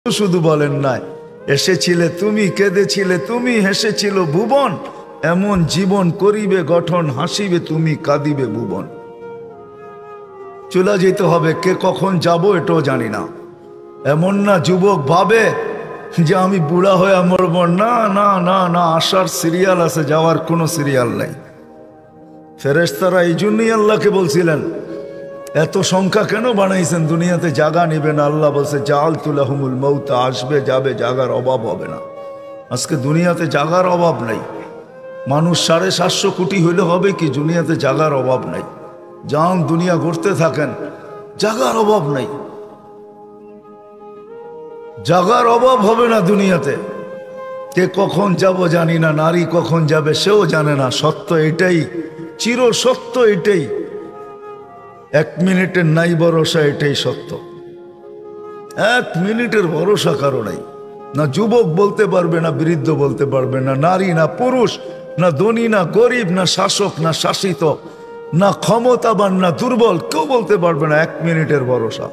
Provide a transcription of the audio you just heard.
শুধু বলেন নাই, এসেছিলে তুমি, কেঁদেছিলে তুমি, হেসেছিল ভুবন, এমন জীবন করিবে গঠন, হাসিবে তুমি, কাঁদিবে ভুবন। চলে যেতে হবে, কে কখন যাব এটাও জানি না। এমন না যুবক ভাবে যে আমি বুড়া হয়ে মরব, না না না না, আসার সিরিয়াল আছে, যাওয়ার কোনো সিরিয়াল নেই। ফেরেশতারা এই জন্যই আল্লাহকে বলছিলেন, এত সংখ্যা কেন বানাইছেন, দুনিয়াতে জায়গা নেবে না। আল্লাহ বলছে জাআলতু লাহুমুল মউত, আসবে যাবে, জায়গার অভাব হবে না। আজকে দুনিয়াতে জায়গার অভাব নাই। মানুষ 750 কোটি হইলে হবে কি, দুনিয়াতে জায়গার অভাব নাই। যান দুনিয়া ঘুরতে থাকেন, জায়গার অভাব নাই, জায়গার অভাব হবে না দুনিয়াতে। কে কখন যাব জানি না, নারী কখন যাবে সেও জানে না। সত্য এটাই, চির সত্য এটাই, 1 মিনিটের নাই ভরসা, এটাই সত্য। 1 মিনিটের ভরসা কারো নাই। না যুবক বলতে পারবে, না বৃদ্ধ বলতে পারবে, না নারী না পুরুষ, না ধনী না গরিব, না শাসক না শাসিত, না ক্ষমতাবান না দুর্বল, কেউ বলতে পারবে না 1 মিনিটের ভরসা।